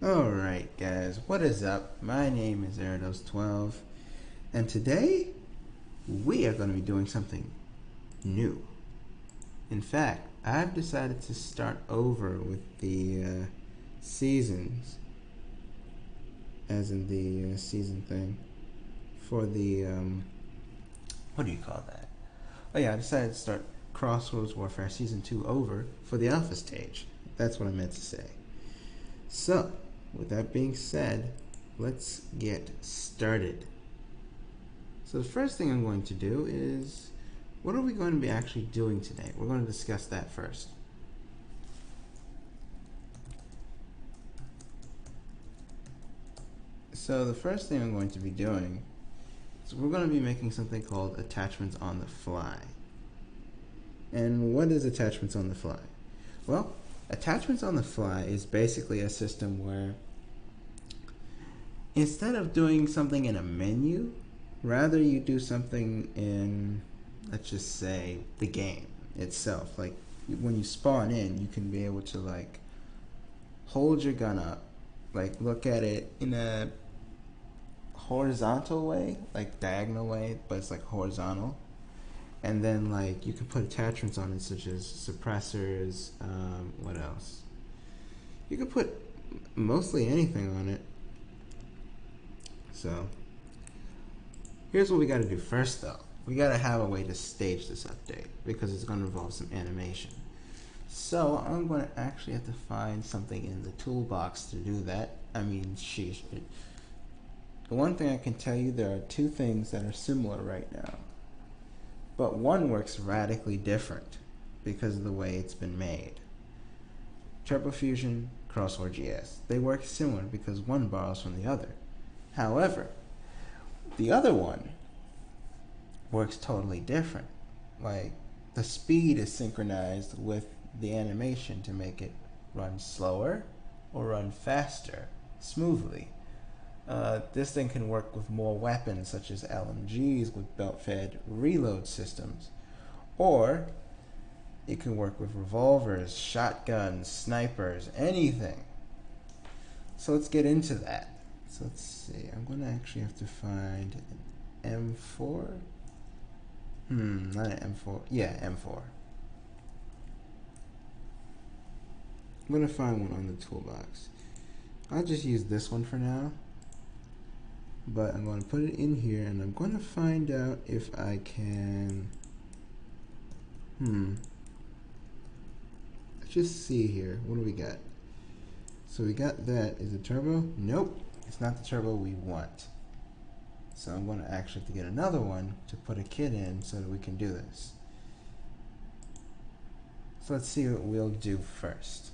Alright guys, what is up? My name is Erados12 and today we are going to be doing something new. In fact, I've decided to start over with the seasons, as in the season thing, for the, what do you call that? Oh yeah, I decided to start Crossroads Warfare Season 2 over for the alpha stage. That's what I meant to say. So, with that being said, let's get started. So the first thing I'm going to do is, what are we going to be actually doing today? We're going to discuss that first. So the first thing I'm going to be doing is we're going to be making something called attachments on the fly. And what is attachments on the fly? Well, attachments on the fly is basically a system where instead of doing something in a menu, rather you do something in, let's just say, the game itself. Like when you spawn in, you can be able to like hold your gun up, like look at it in a horizontal way, like diagonal way, but it's like horizontal. And then like you can put attachments on it such as suppressors, what else? You can put mostly anything on it. So here's what we got to do first though. We got to have a way to stage this update because it's going to involve some animation. So I'm going to actually have to find something in the toolbox to do that. I mean, sheesh. The one thing I can tell you, there are two things that are similar right now. But one works radically different because of the way it's been made. TurboFusion, Crossroads. They work similar because one borrows from the other. However, the other one works totally different. Like, the speed is synchronized with the animation to make it run slower or run faster, smoothly. This thing can work with more weapons such as LMGs with belt-fed reload systems, or it can work with revolvers, shotguns, snipers, anything. So let's get into that. So let's see, I'm going to actually have to find an M4. Not an M4. Yeah, M4. I'm going to find one on the toolbox. I'll just use this one for now. But I'm going to put it in here and I'm going to find out if I can... Let's just see here. What do we got? So we got that. Is it turbo? Nope. It's not the turbo we want. So I'm going to actually have to get another one to put a kit in so that we can do this. So let's see what we'll do first.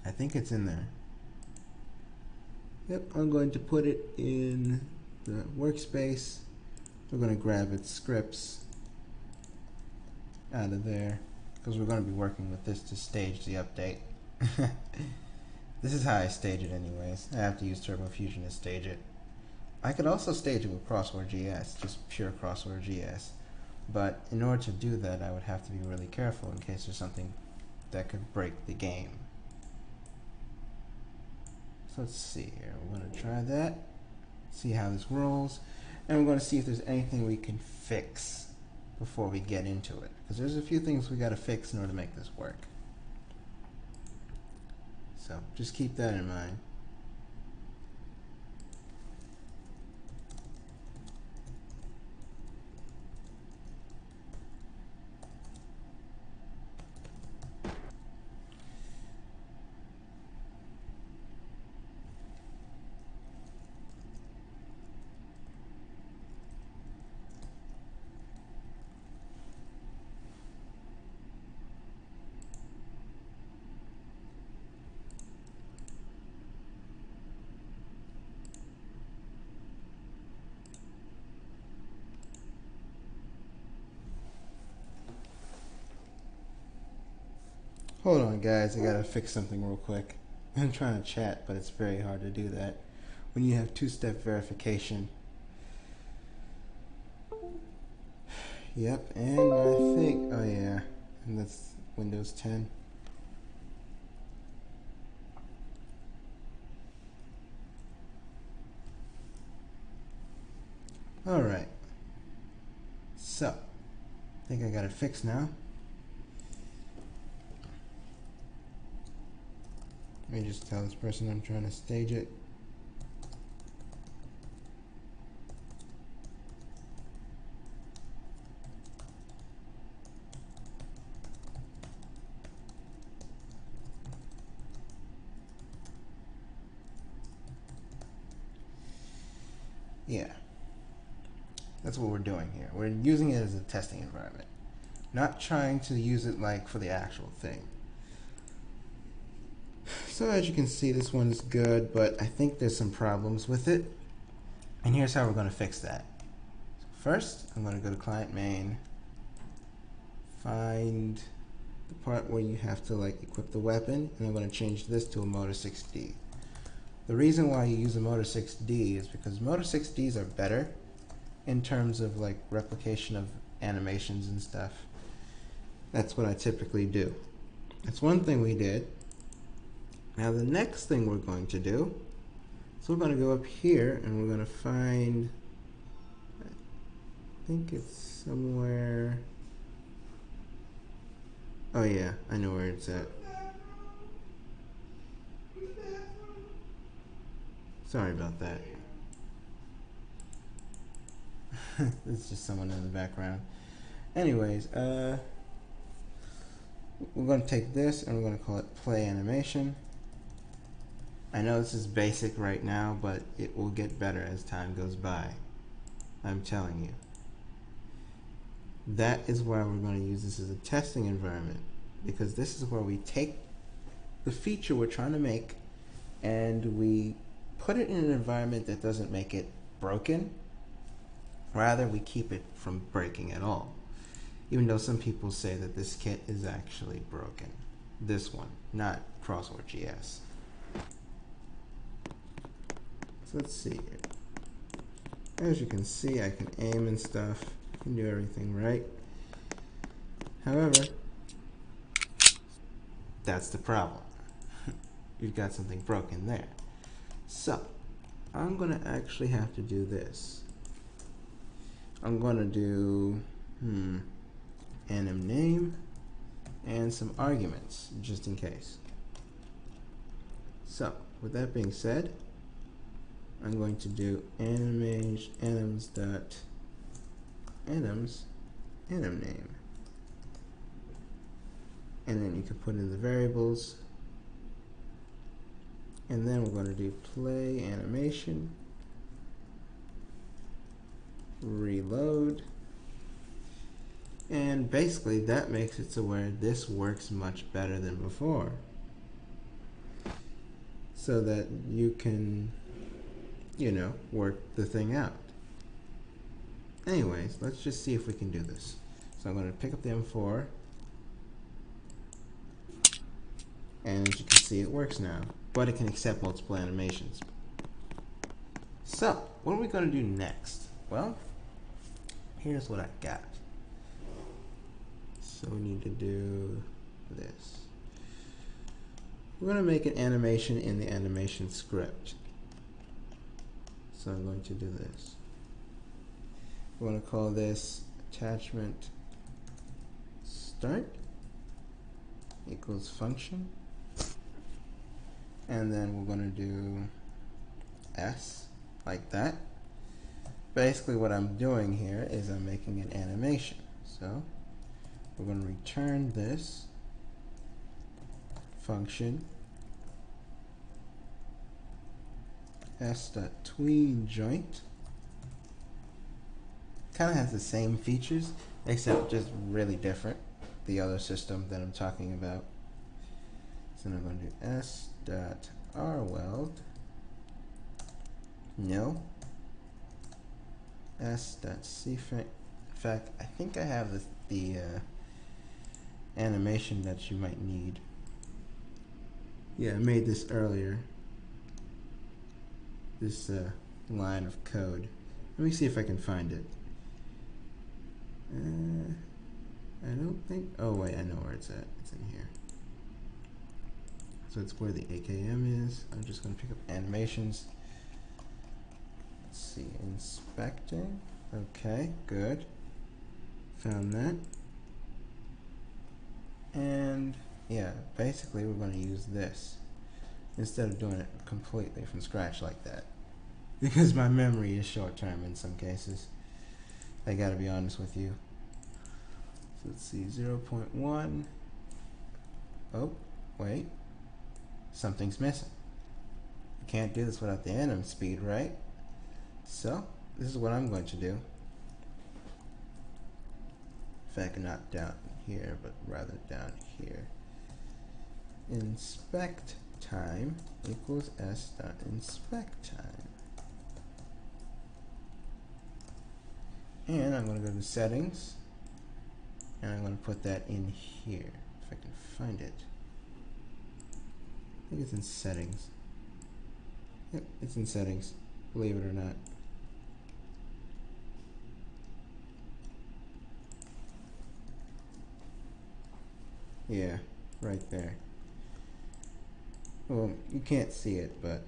I think it's in there. Yep, I'm going to put it in the workspace. We're going to grab its scripts out of there because we're going to be working with this to stage the update. This is how I stage it anyways. I have to use TurboFusion to stage it. I could also stage it with Crossroads, just pure Crossroads. But in order to do that, I would have to be really careful in case there's something that could break the game. So let's see here. We're going to try that, see how this rolls, and we're going to see if there's anything we can fix before we get into it. Because there's a few things we got to fix in order to make this work. So just keep that in mind. Hold on guys, I gotta fix something real quick. I'm trying to chat, but it's very hard to do that when you have two-step verification. Yep, and I think, oh yeah, and that's Windows 10. Alright. So, I think I got it fixed now. Let me just tell this person I'm trying to stage it. Yeah, that's what we're doing here. We're using it as a testing environment, not trying to use it like for the actual thing. So as you can see, this one's good, but I think there's some problems with it. And here's how we're going to fix that. So first, I'm going to go to client main, find the part where you have to like equip the weapon, and I'm going to change this to a Motor 6D. The reason why you use a Motor 6D is because Motor 6Ds are better in terms of like replication of animations and stuff. That's what I typically do. That's one thing we did. Now the next thing we're going to do, so we're going to go up here and we're going to find, I think it's somewhere, oh yeah, I know where it's at. Sorry about that. It's just someone in the background. Anyways, we're going to take this and we're going to call it play animation. I know this is basic right now, but it will get better as time goes by. I'm telling you. That is why we're going to use this as a testing environment, because this is where we take the feature we're trying to make and we put it in an environment that doesn't make it broken. Rather, we keep it from breaking at all. Even though some people say that this kit is actually broken. This one, not Crossroads GS. So let's see here. As you can see, I can aim and stuff. I can do everything right. However, that's the problem. You've got something broken there. So, I'm going to actually have to do this. I'm going to do anim name and some arguments, just in case. So, with that being said, I'm going to do anims anim name. And then you can put in the variables. And then we're going to do play animation, reload, and basically that makes it so where this works much better than before, so that you can, you know, work the thing out. Anyways, let's just see if we can do this. So I'm going to pick up the M4, and as you can see, it works now, but it can accept multiple animations. So what are we going to do next? Well, here's what I got. So we need to do this. We're going to make an animation in the animation script. So I'm going to do this. We're going to call this attachment start equals function. And then we're going to do S like that. Basically what I'm doing here is I'm making an animation. So we're going to return this function s.tweenJoint. Kind of has the same features, except just really different. The other system that I'm talking about. So I'm going to do s.rweld no s.cfig. In fact, I think I have the animation that you might need. Yeah, I made this earlier. This line of code. Let me see if I can find it. I don't think. Oh wait, I know where it's at. It's in here. So it's where the AKM is. I'm just going to pick up animations. Let's see, inspecting. Okay, good. Found that. And yeah, basically we're going to use this instead of doing it completely from scratch like that. Because my memory is short term in some cases. I gotta be honest with you. So let's see, 0.1. Oh, wait. Something's missing. You can't do this without the anim speed, right? So, this is what I'm going to do. In fact, not down here, but rather down here. Inspect time equals s.inspect time. And I'm going to go to settings, and I'm going to put that in here, if I can find it. I think it's in settings. Yep, it's in settings, believe it or not. Yeah, right there. Well, you can't see it, but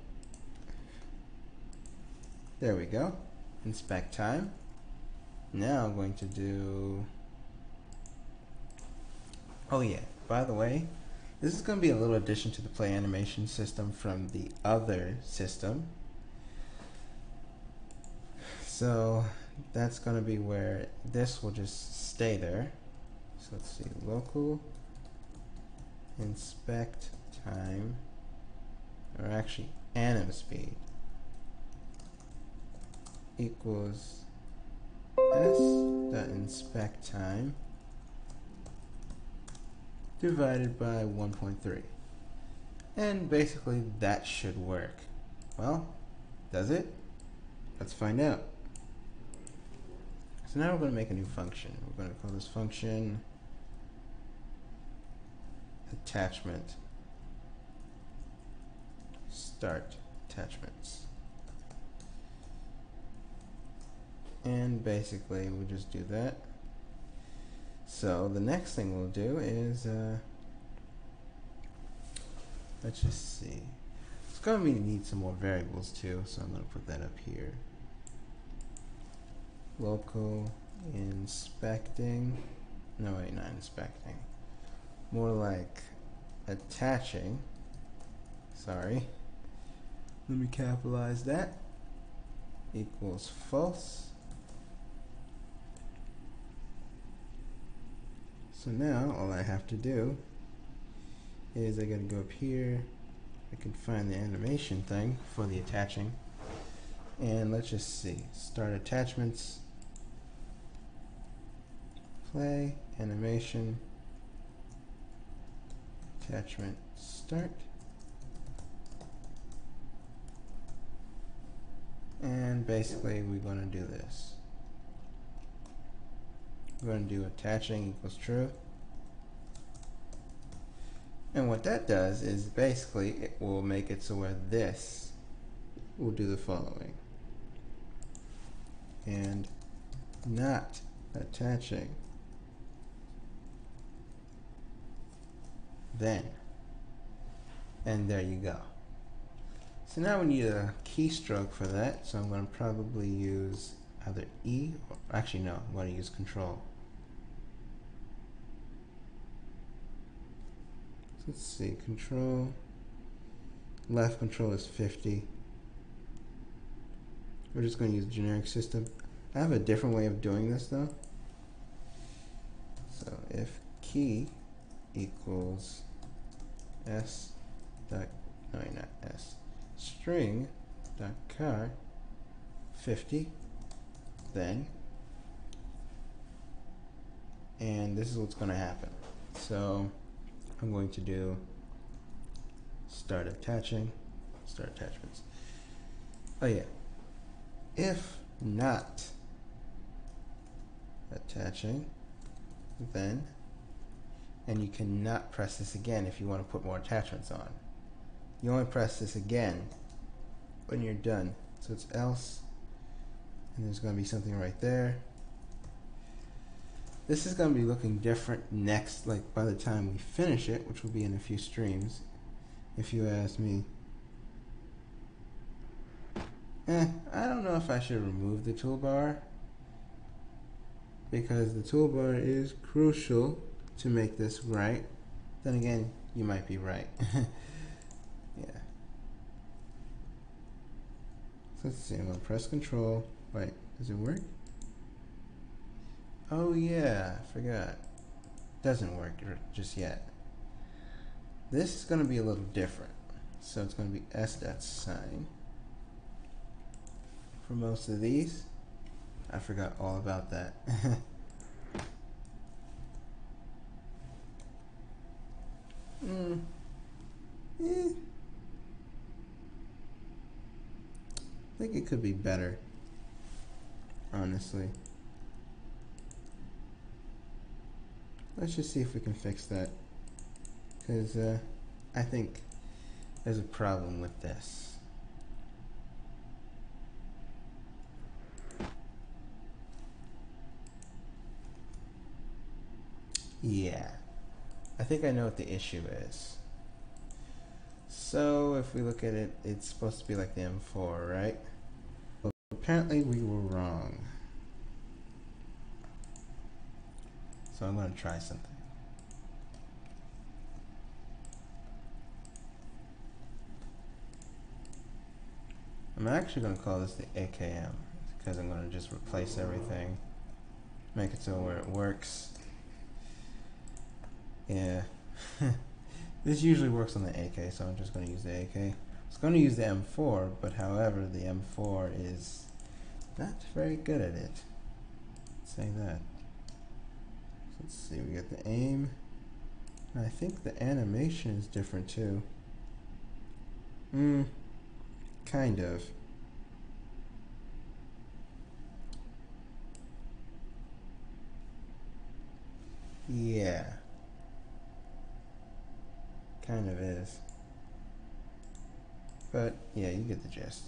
there we go. Inspect time. Now I'm going to do, oh yeah, by the way, this is going to be a little addition to the play animation system from the other system. So that's going to be where this will just stay there. So let's see, local inspect time, or actually anim speed, equals s.inspect time divided by 1.3. And basically that should work. Well, does it? Let's find out. So now we're going to make a new function. We're going to call this function attachment start attachments. And basically we'll just do that. So the next thing we'll do is let's just see. It's going to need some more variables too, so I'm going to put that up here. Local inspecting. No, wait, not inspecting. More like attaching. Sorry. Let me capitalize that. Equals false. So now all I have to do is I gotta go up here. I can find the animation thing for the attaching. And let's just see. Start attachments. Play, animation, attachment start. And basically we're going to do this. We're going to do attaching equals true. And what that does is basically it will make it so where this will do the following. And not attaching. Then. And there you go. So now we need a keystroke for that, so I'm going to probably use either E, or actually no, I'm going to use Control. So let's see, Control, left control is 50. We're just going to use generic system. I have a different way of doing this though. So if key equals s dot, no not s, string dot char 50, then, and this is what's going to happen. So I'm going to do start attaching, start attachments. Oh yeah, if not attaching, then, and you cannot press this again if you want to put more attachments on. You only press this again when you're done. So it's else, and there's going to be something right there. This is going to be looking different next, like by the time we finish it, which will be in a few streams, if you ask me. I don't know if I should remove the toolbar, because the toolbar is crucial to make this right. Then again, you might be right. Yeah. So let's see, I'm gonna press Control. Wait, does it work? Oh yeah, I forgot. Doesn't work just yet. This is gonna be a little different. So it's gonna be S.sign. For most of these, I forgot all about that. I think it could be better, honestly. Let's just see if we can fix that, because I think there's a problem with this. Yeah, I think I know what the issue is. So if we look at it, it's supposed to be like the M4, right? Well, apparently we were wrong. So I'm going to try something. I'm actually going to call this the AKM because I'm going to just replace everything, make it so where it works. Yeah. This usually works on the AK, so I'm just going to use the AK. I was going to use the M4, but however, the M4 is not very good at it. Say that. So let's see, we got the aim. I think the animation is different too. Kind of. Yeah. Kind of is. But yeah, you get the gist.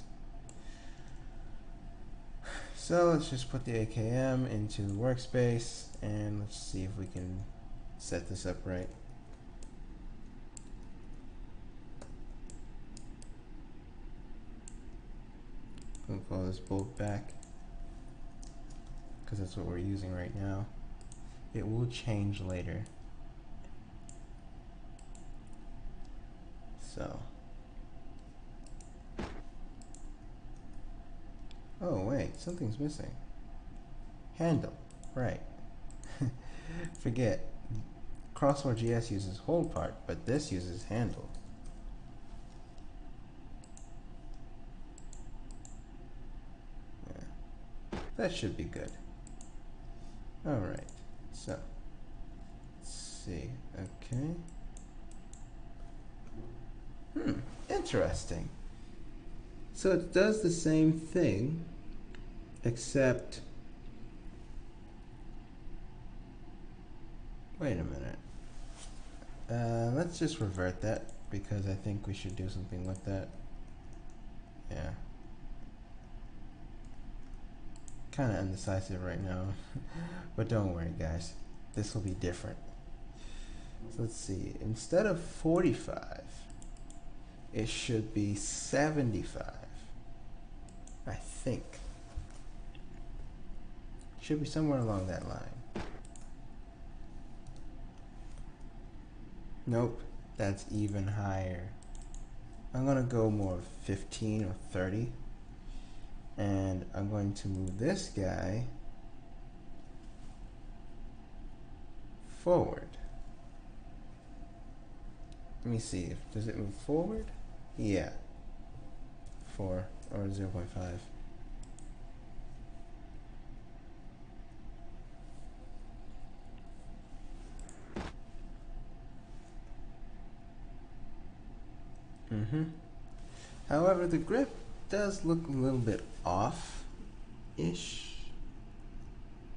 So let's just put the AKM into the workspace and let's see if we can set this up right. I'm gonna call this bolt back because that's what we're using right now. It will change later. So. Oh wait, something's missing. Handle, right. Forget. Crossroads GS uses hold part, but this uses handle. Yeah. That should be good. Alright, so let's see. Okay. Interesting. So it does the same thing, except, wait a minute. Let's just revert that because I think we should do something with that. Yeah. Kind of indecisive right now, but don't worry guys, this will be different. So let's see, instead of 45, it should be 75, I think. Should be somewhere along that line. Nope, that's even higher. I'm gonna go more 15 or 30. And I'm going to move this guy forward. Let me see, does it move forward? Yeah, 4 or 0.5. However, the grip does look a little bit off-ish.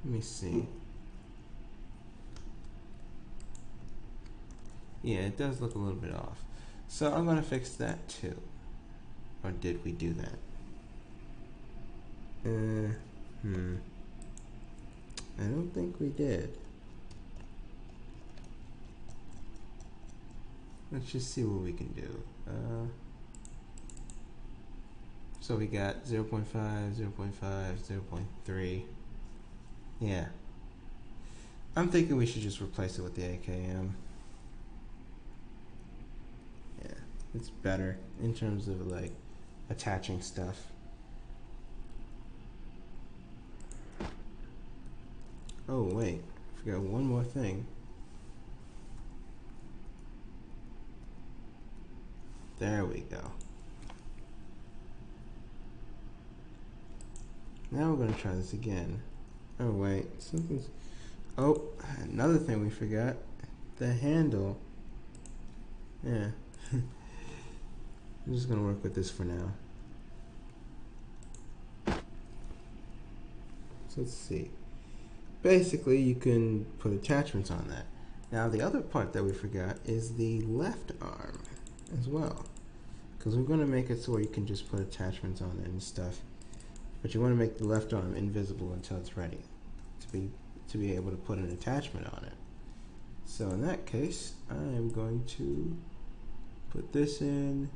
Let me see. Yeah, it does look a little bit off. So I'm going to fix that too. Or did we do that? I don't think we did. Let's just see what we can do. So we got 0.5, 0.5, 0.3. Yeah. I'm thinking we should just replace it with the AKM. Yeah, it's better in terms of like attaching stuff. Oh wait, I forgot one more thing. There we go. Now we're gonna try this again. Oh wait, something's... Oh, another thing we forgot. The handle. Yeah. I'm just gonna work with this for now. So let's see. Basically, you can put attachments on that. Now the other part that we forgot is the left arm as well. Because we're gonna make it so where you can just put attachments on it and stuff. But you wanna make the left arm invisible until it's ready to be able to put an attachment on it. So in that case, I am going to put this in,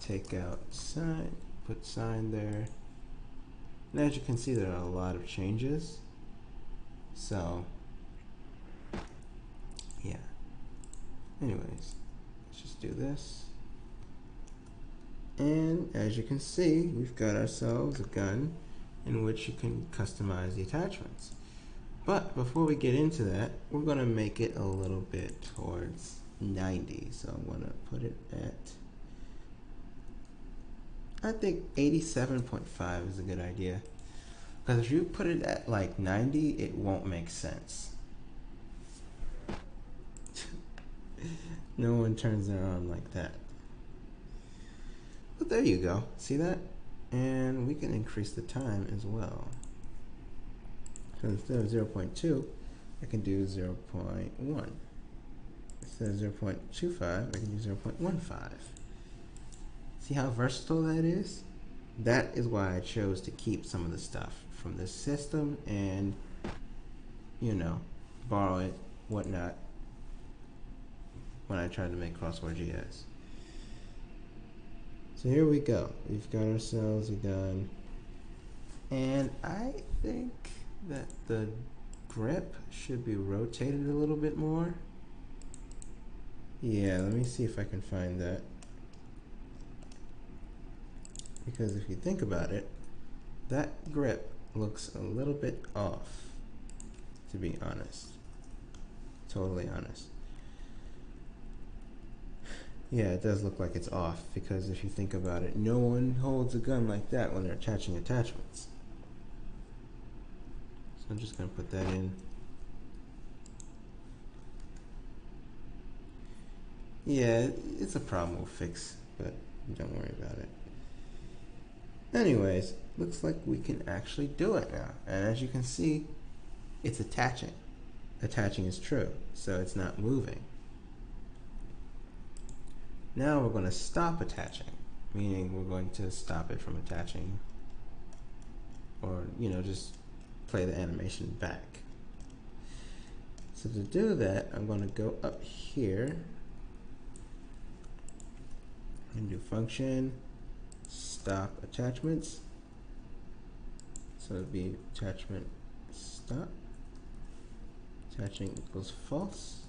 take out sign, put sign there. And as you can see, there are a lot of changes. So, yeah. Anyways, let's just do this. And as you can see, we've got ourselves a gun in which you can customize the attachments. But before we get into that, we're going to make it a little bit towards 90. So I'm going to put it at, I think 87.5 is a good idea. Because if you put it at like 90, it won't make sense. No one turns their arm like that. But there you go. See that? And we can increase the time as well. So instead of 0.2, I can do 0.1. Instead of 0.25, I can do 0.15. See how versatile that is? That is why I chose to keep some of the stuff from this system and, you know, borrow it, whatnot, when I tried to make Crossroads GS. So here we go. We've got ourselves a gun. And I think that the grip should be rotated a little bit more. Yeah, let me see if I can find that. Because if you think about it, that grip looks a little bit off, to be honest. Totally honest. Yeah, it does look like it's off, because if you think about it, no one holds a gun like that when they're attaching attachments. So I'm just going to put that in. Yeah, it's a problem we'll fix, but don't worry about it. Anyways, looks like we can actually do it now. And as you can see, it's attaching. Attaching is true, so it's not moving. Now we're going to stop attaching, meaning we're going to stop it from attaching, or, you know, just play the animation back. So to do that, I'm going to go up here and do function, stop attachments. So it'd be attachment stop, attaching equals false.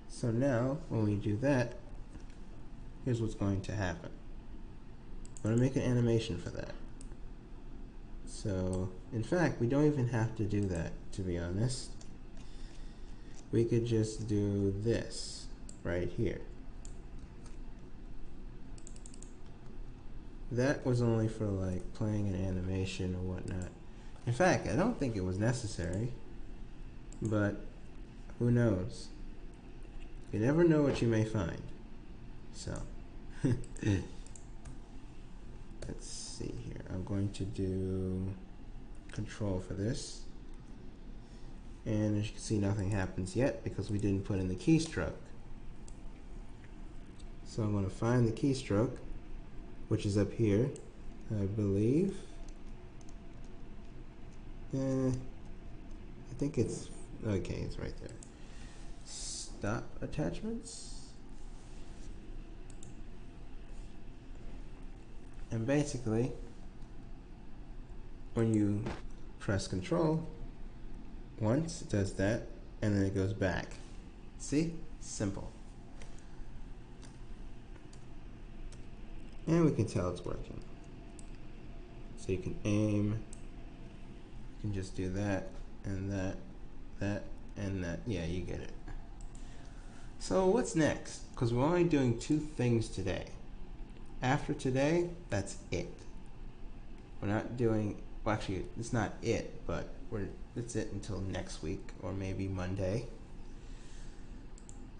So now when we do that, here's what's going to happen. I'm going to make an animation for that. So in fact, we don't even have to do that, to be honest. We could just do this right here. That was only for like playing an animation or whatnot. In fact, I don't think it was necessary, but who knows? You never know what you may find. So let's see here. I'm going to do control for this. And as you can see, nothing happens yet because we didn't put in the keystroke. So I'm going to find the keystroke, which is up here, I believe. I think it's, okay, it's right there. Stop attachments. And basically, when you press control, once, it does that, and then it goes back. See? Simple. And we can tell it's working. So you can aim, you can just do that, and that, and that. Yeah, you get it. So what's next? Because we're only doing 2 things today. After today, that's it. We're not doing, well actually, it's not it, but it's it until next week, or maybe Monday.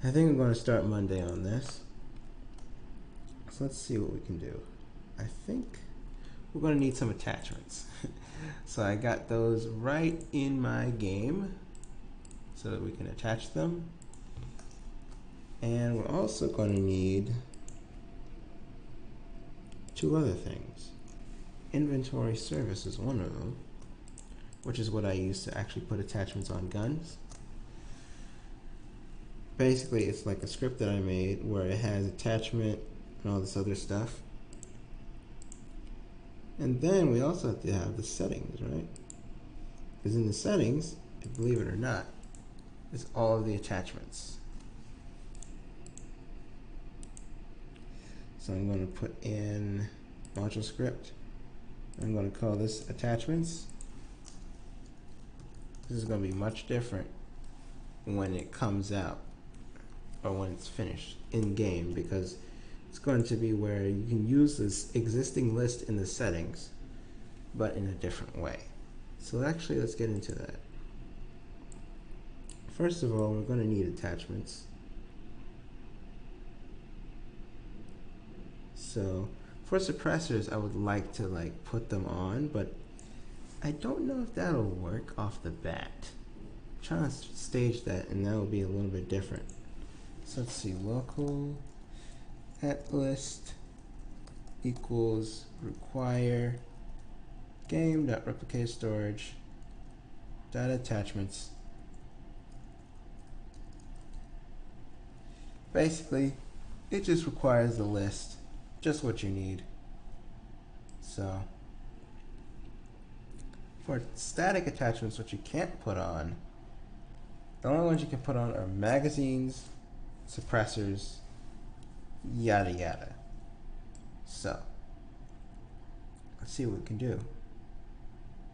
I think I'm going to start Monday on this. So let's see what we can do. I think we're going to need some attachments. So I got those right in my game so that we can attach them. And we're also going to need 2 other things. Inventory service is one of them, which is what I use to actually put attachments on guns. Basically, it's like a script that I made where it has attachment and all this other stuff. And then we also have to have the settings, right? Because in the settings, believe it or not, is all of the attachments. So I'm going to put in module script. I'm going to call this attachments. This is going to be much different when it comes out, or when it's finished in game, because it's going to be where you can use this existing list in the settings, but in a different way. So actually, let's get into that. First of all, we're going to need attachments. So for suppressors, I would like to put them on, but I don't know if that'll work off the bat. I'm trying to stage that, and that will be a little bit different. So let's see, local at list equals require game.replicate storage dot attachments. Basically, it just requires the list, just what you need. So for static attachments, what you can't put on, the only ones you can put on are magazines, suppressors, yada yada. So let's see what we can do.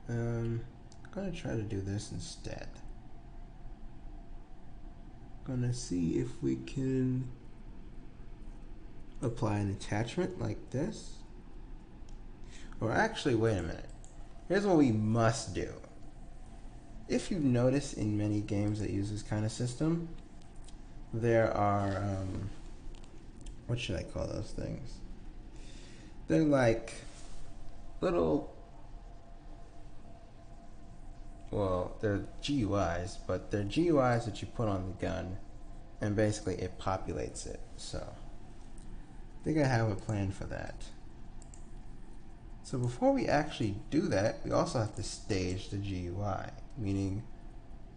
I'm gonna try to do this instead. Gonna see if we can apply an attachment like this. Or actually, wait a minute. Here's what we must do. If you notice in many games that use this kind of system, there are, what should I call those things? They're like little, well, they're GUIs, but they're GUIs that you put on the gun, and basically it populates it. So I think I have a plan for that. So before we actually do that, we also have to stage the GUI, meaning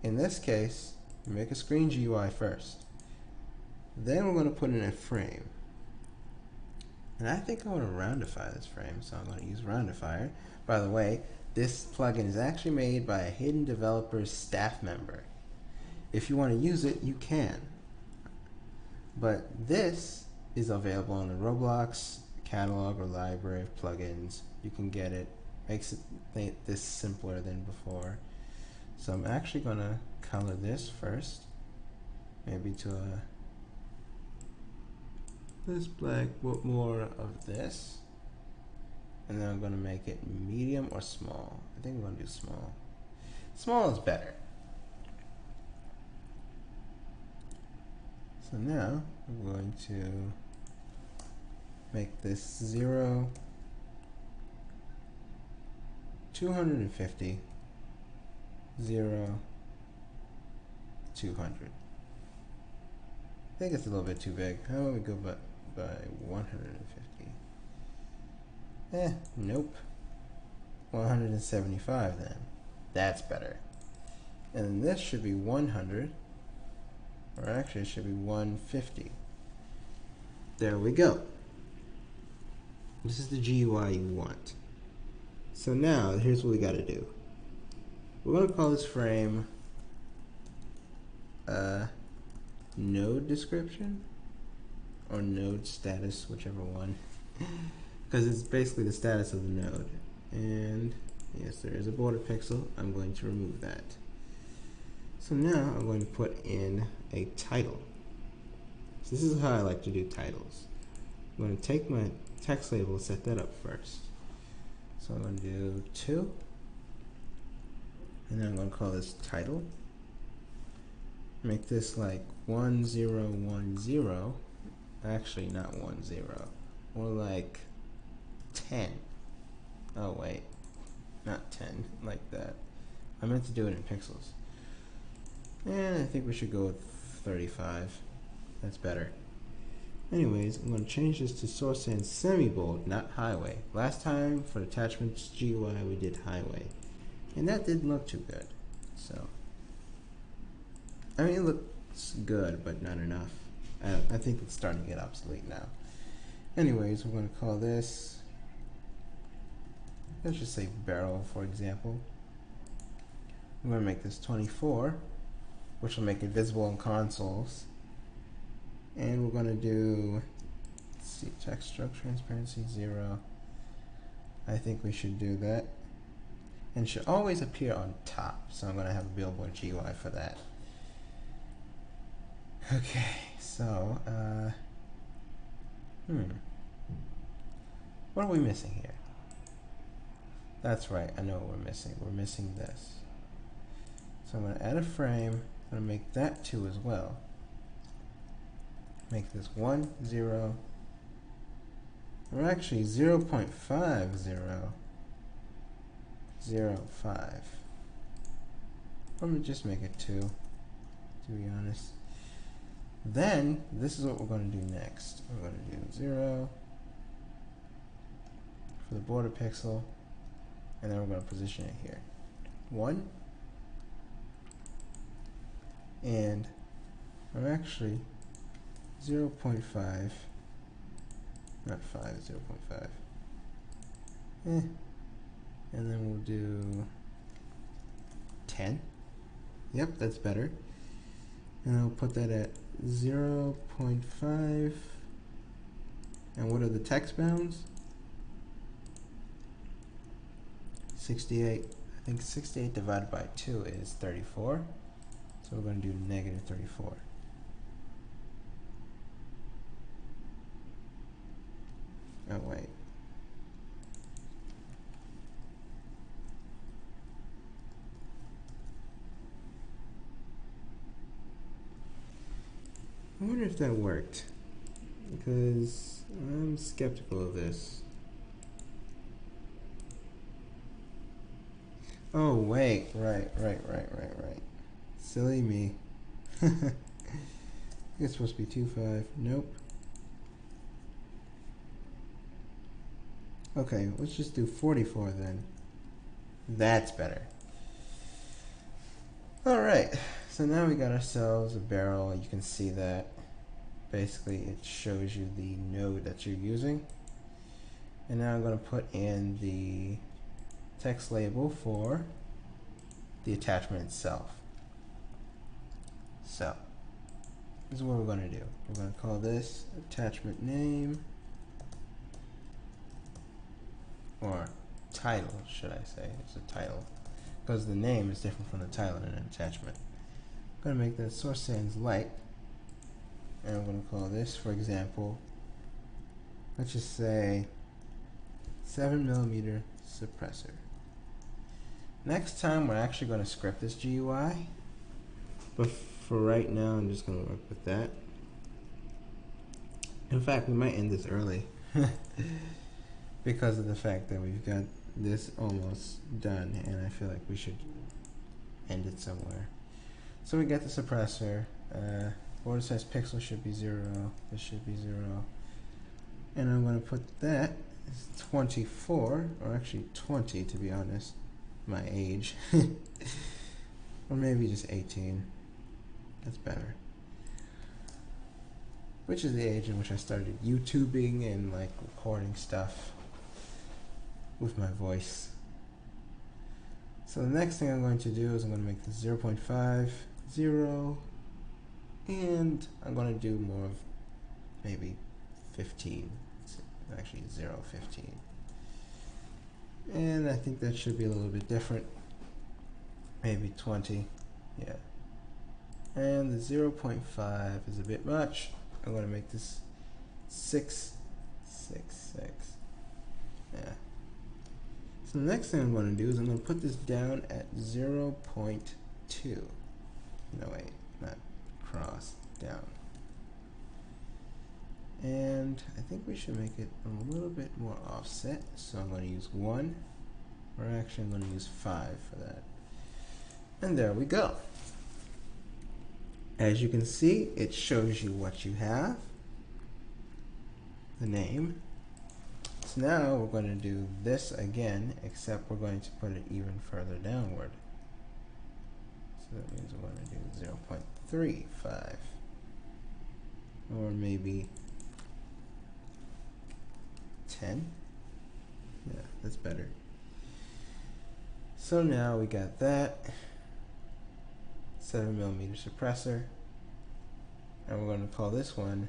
in this case, we make a screen GUI first. Then we're going to put in a frame. And I think I want to roundify this frame, so I'm going to use roundifier. By the way, this plugin is actually made by a hidden developer's staff member. If you want to use it, you can. But this is available on the Roblox catalog or library of plugins. You can get it. Makes it this simpler than before. So I'm actually going to color this first, maybe to a this black, but more of this, and then I'm going to make it medium or small. I think I'm going to do small. Small is better. So now I'm going to make this 0, 250, 0, 200. I think it's a little bit too big. How about we go by 150? Nope. 175 then. That's better. And then this should be 100. Or actually it should be 150. There we go. This is the GUI you want. So now, here's what we gotta do. We're gonna call this frame node description or node status, whichever one, because it's basically the status of the node. And yes, there is a border pixel. I'm going to remove that. So now I'm going to put in a title. So this is how I like to do titles. I'm going to take my text label, set that up first. So I'm going to do 2, and then I'm going to call this title. Make this like 1010. Actually, not 10. More like 10. Oh wait, not 10 like that. I meant to do it in pixels. And I think we should go with 35. That's better. Anyways, I'm going to change this to source sans semi-bold, not highway. Last time for attachments GUI we did highway, and that didn't look too good. So, I mean, it looks good, but not enough. I think it's starting to get obsolete now. Anyways, we're going to call this, let's just say barrel, for example. I'm going to make this 24, which will make it visible in consoles. And we're going to do, let's see, text stroke transparency 0. I think we should do that. And it should always appear on top. So I'm going to have a Billboard GUI for that. Okay, so, what are we missing here? That's right, I know what we're missing. We're missing this. So I'm going to add a frame. I'm going to make that 2 as well. Make this 1, 0, or actually 0.50, 0, 5. I'm going to just make it 2, to be honest. Then, this is what we're going to do next. We're going to do 0 for the border pixel, and then we're going to position it here. 1, and I'm actually 0.5, not 5, 0.5. And then we'll do 10. Yep, that's better. And I'll put that at 0.5. And what are the text bounds? 68. I think 68 divided by 2 is 34. So we're going to do negative 34. Oh, wait. I wonder if that worked, because I'm skeptical of this. Oh, wait. Right. Silly me. It's supposed to be 2.5. Nope. Okay, let's just do 44 then. That's better. Alright, so now we got ourselves a barrel. You can see that. Basically, it shows you the node that you're using. And now I'm going to put in the text label for the attachment itself. So, this is what we're going to do. We're going to call this attachment name, or title, should I say. It's a title, because the name is different from the title in an attachment. I'm going to make that source sans light, and I'm going to call this, for example, let's just say 7mm suppressor. Next time we're actually going to script this GUI, but for right now I'm just going to work with that. In fact, we might end this early because of the fact that we've got this almost done, and I feel like we should end it somewhere. So we got the suppressor. Border size pixel should be 0. This should be 0. And I'm going to put that as 24, or actually 20 to be honest, my age. Or maybe just 18. That's better. Which is the age in which I started YouTubing and like recording stuff with my voice. So the next thing I'm going to do is I'm going to make this 0.5, 0, And I'm going to do more of maybe 15, actually 0, 15. And I think that should be a little bit different, maybe 20, yeah. And the 0.5 is a bit much. I'm going to make this 6, 6, 6, yeah. So the next thing I'm going to do is I'm going to put this down at 0.2. No, wait, not cross, down. And I think we should make it a little bit more offset. So I'm going to use 1, or actually I'm going to use 5 for that. And there we go. As you can see, it shows you what you have, the name. So now we're going to do this again, except we're going to put it even further downward. So that means we're going to do 0.35, or maybe 10. Yeah, that's better. So now we got that 7mm suppressor, and we're going to call this one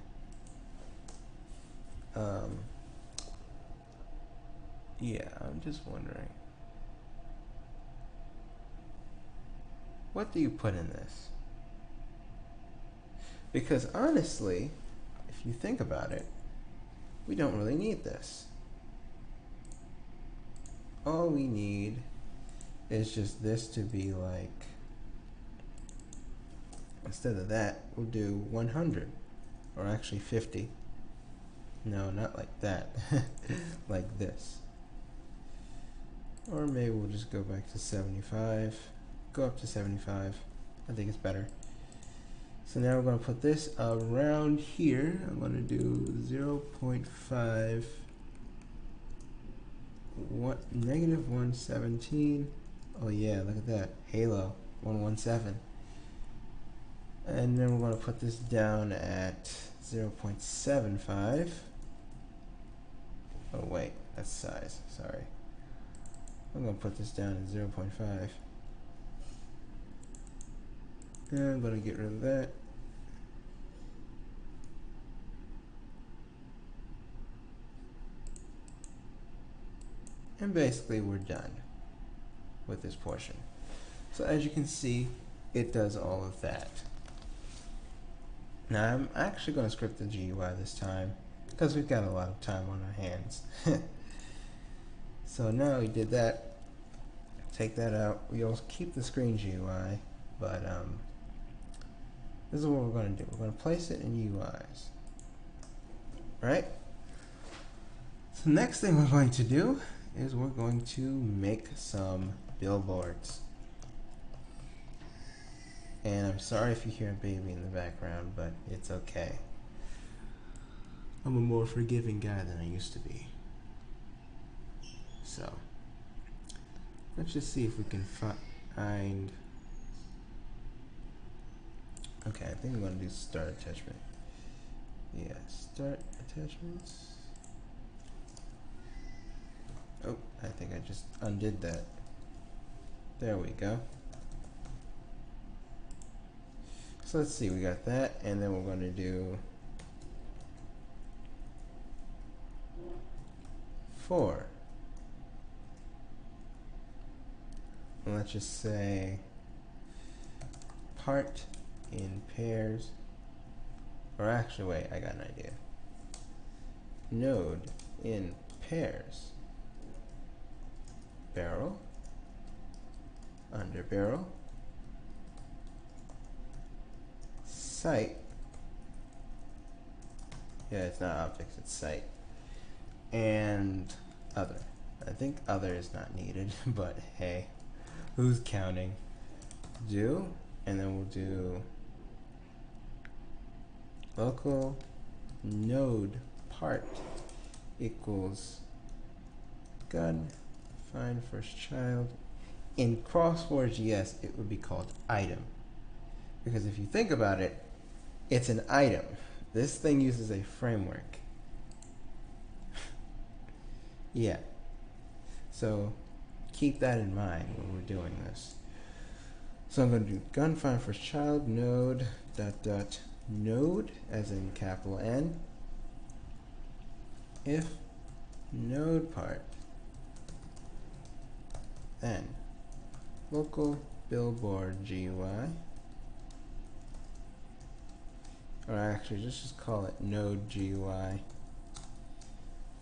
yeah, I'm just wondering, what do you put in this? Because honestly, if you think about it, we don't really need this. All we need is just this to be like, instead of that, we'll do 100, or actually 50. No, not like that, like this. Or maybe we'll just go back to 75, go up to 75. I think it's better. So now we're going to put this around here. I'm going to do 0.5, negative 117. Oh yeah, look at that. Halo, 117. And then we're going to put this down at 0.75. Oh wait, that's size, sorry. I'm going to put this down at 0.5. And I'm going to get rid of that. And basically we're done with this portion. So as you can see, it does all of that. Now I'm actually going to script the GUI this time because we've got a lot of time on our hands. So now we did that. Take that out. We'll keep the screen GUI, but this is what we're going to do. We're going to place it in UIs. Right? So next thing we're going to do is we're going to make some billboards. And I'm sorry if you hear a baby in the background, but it's okay. I'm a more forgiving guy than I used to be. So, let's just see if we can find... Okay, I think I'm going to do start attachment. Yeah, start attachments. Oh, I think I just undid that. There we go. So let's see, we got that, and then we're going to do 4. And let's just say part in pairs, or actually wait, I got an idea. Node in pairs, barrel, under barrel, site, yeah, it's not objects, it's site, and other. I think other is not needed, but hey, who's counting? Do, and then we'll do local node part equals gun find first child. In Crossroads, yes, it would be called item, because if you think about it, it's an item. This thing uses a framework. Yeah. So keep that in mind when we're doing this. So I'm going to do gun find first child node dot dot node, as in capital N, if node part, then local billboard GUI, or actually just call it node GUI,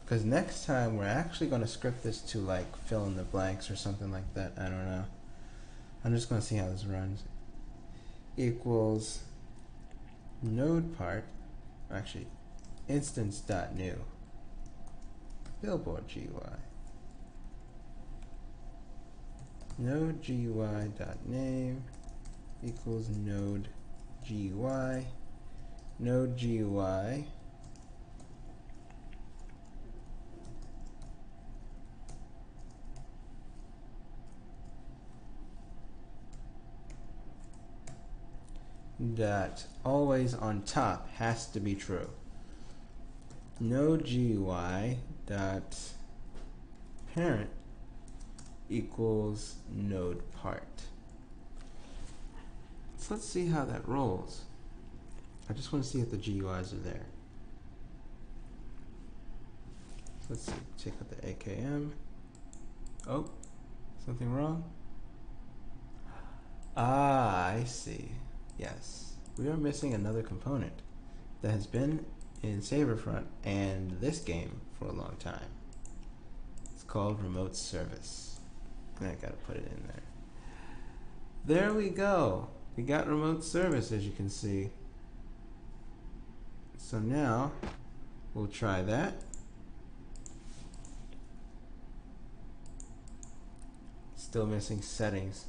because next time we're actually going to script this to like fill in the blanks or something like that. I don't know. I'm just going to see how this runs. Equals node part, actually instance.new billboard GUI. Node GUI.name equals node GUI. Node GUI that always on top has to be true. Node GUI dot parent equals node part. So let's see how that rolls. I just want to see if the GUIs are there. So let's see, check out the AKM. Oh, something wrong? Ah, I see. Yes, we are missing another component that has been in Saberfront and this game for a long time. It's called remote service. And I gotta put it in there. There we go. We got remote service, as you can see. So now we'll try that. Still missing settings.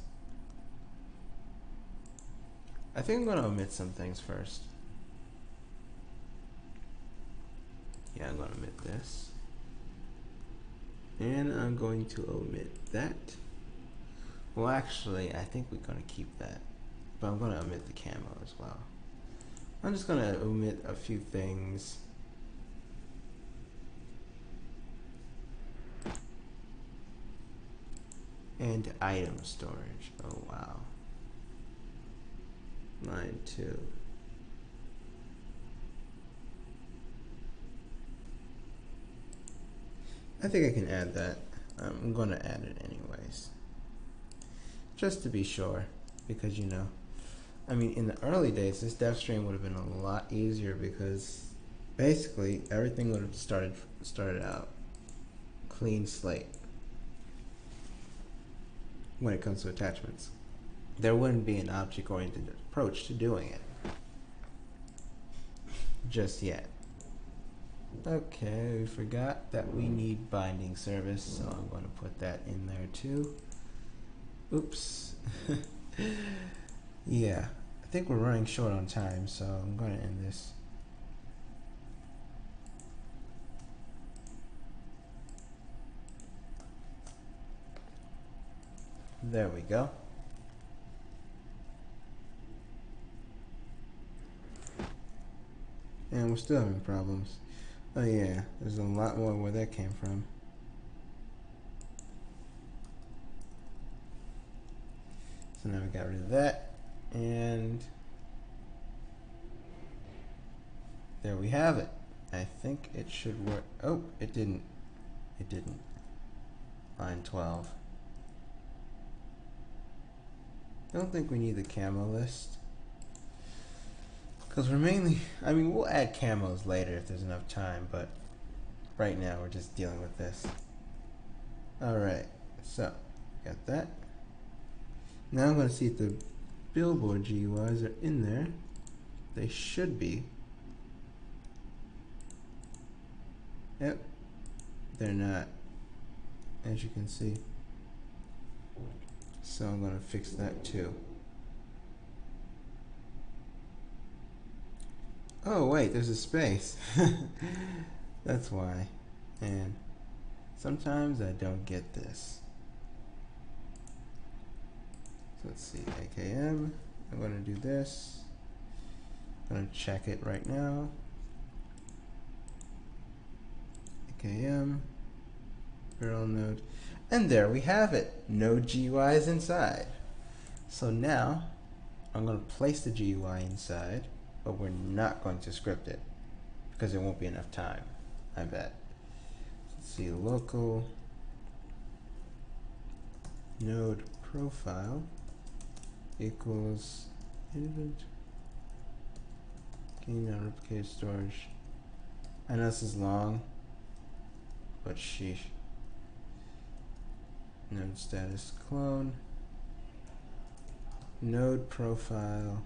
I think I'm going to omit some things first. Yeah, I'm going to omit this. And I'm going to omit that. Well, actually, I think we're going to keep that. But I'm going to omit the camo as well. I'm just going to omit a few things. And item storage. Oh, wow. Line 2. I think I can add that. I'm going to add it anyways. Just to be sure. Because, you know, I mean, in the early days, this dev stream would have been a lot easier because basically everything would have started out clean slate when it comes to attachments. There wouldn't be an object-oriented approach to doing it just yet. Okay, we forgot that we need binding service, so I'm going to put that in there too. Oops. Yeah, I think we're running short on time, so I'm going to end this. There we go. And we're still having problems. Oh yeah, there's a lot more where that came from. So now we got rid of that. And there we have it. I think it should work. Oh, it didn't. It didn't. Line 12. Don't think we need the camo list. Because we're mainly, I mean, we'll add camos later if there's enough time, but right now we're just dealing with this. Alright, so, got that. Now I'm going to see if the billboard GUIs are in there. They should be. Yep, they're not, as you can see. So I'm going to fix that too. Oh wait, there's a space. That's why. And sometimes I don't get this. So let's see, AKM. I'm going to do this. I'm going to check it right now. AKM. Barrel node. And there we have it. Node GUI is inside. So now I'm going to place the GUI inside. but we're not going to script it because there won't be enough time, I bet. Let's see, local node profile equals inventory non-replicated storage. I know this is long, but sheesh. Node status clone node profile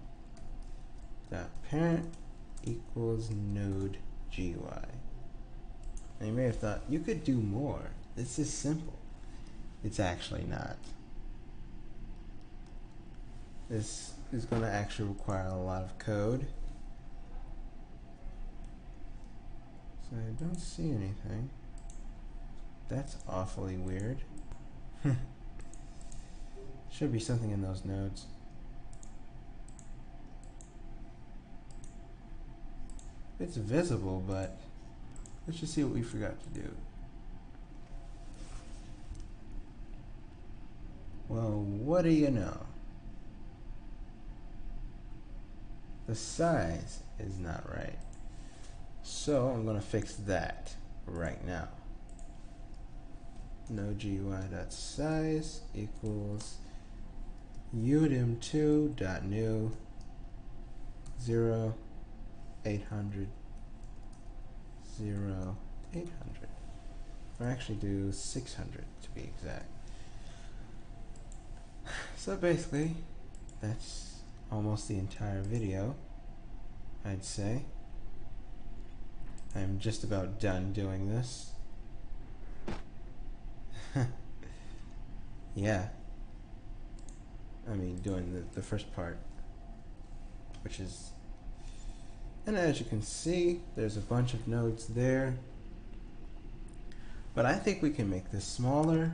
dot parent equals node GUI. And you may have thought you could do more. This is simple. It's actually not. This is going to actually require a lot of code. So I don't see anything. That's awfully weird. Should be something in those nodes. It's visible, but let's just see what we forgot to do. Well, what do you know? The size is not right. So I'm going to fix that right now. NodeGUI.size equals udim2.new 0 800 0 800. Or actually do 600 to be exact. So basically, that's almost the entire video, I'd say. I'm just about done doing this. Yeah. I mean, doing the first part, which is, and as you can see, there's a bunch of nodes there. But I think we can make this smaller.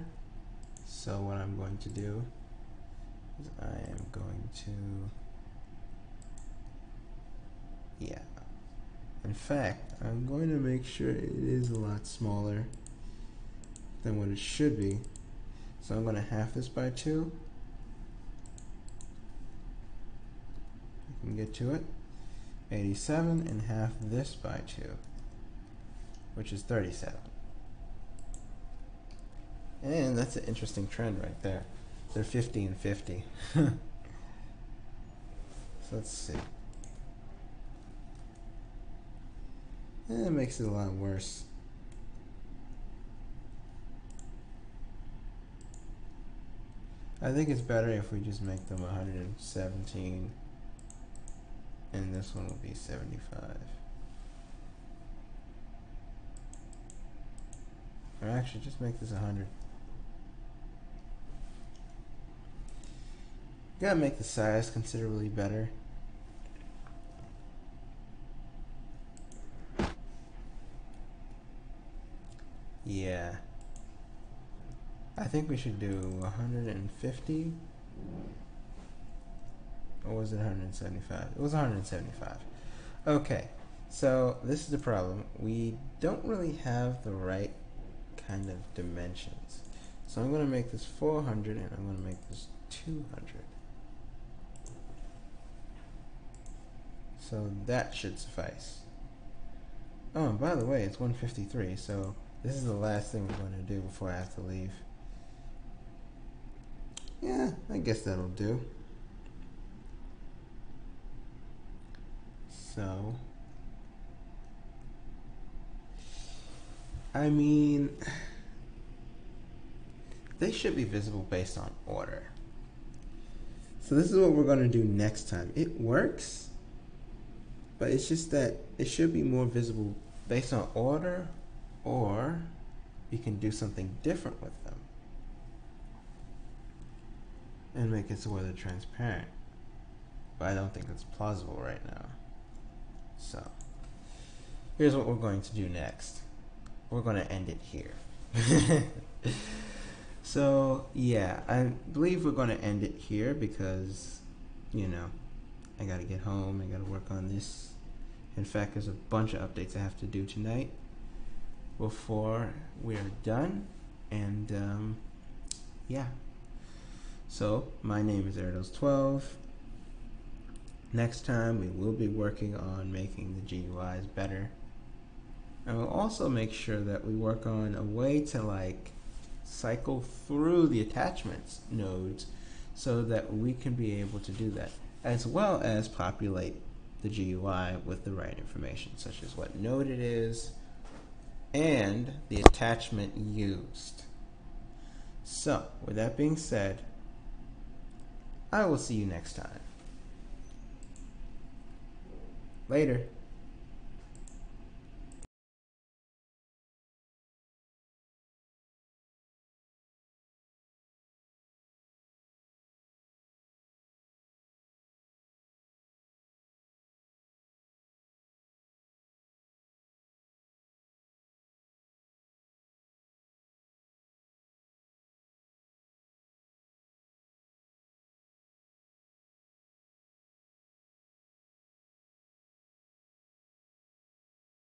So what I'm going to do is I am going to, yeah. In fact, I'm going to make sure it is a lot smaller than what it should be. So I'm going to half this by 2. You can get to it. 87 and half this by 2, which is 37. And that's an interesting trend right there. They're 50 and 50. So let's see. And it makes it a lot worse. I think it's better if we just make them 117 and this one will be 75. Or actually just make this 100. You gotta make the size considerably better. Yeah. I think we should do 150. Or was it 175? It was 175. Okay, so this is the problem. We don't really have the right kind of dimensions. So I'm going to make this 400 and I'm going to make this 200. So that should suffice. Oh, and by the way, it's 153, so this is the last thing we're going to do before I have to leave. Yeah, I guess that'll do. So, I mean, they should be visible based on order. So this is what we're going to do next time. It works, but it's just that it should be more visible based on order, or you can do something different with them and make it so where they're transparent. But I don't think it's plausible right now. So here's what we're going to do next. We're going to end it here. So yeah, I believe we're going to end it here because, you know, I got to get home. I got to work on this. In fact, there's a bunch of updates I have to do tonight before we're done. And yeah. So my name is Erdos12. Next time we will be working on making the GUIs better. And we'll also make sure that we work on a way to like cycle through the attachments nodes so that we can be able to do that, as well as populate the GUI with the right information, such as what node it is and the attachment used. So, with that being said, I will see you next time. Later.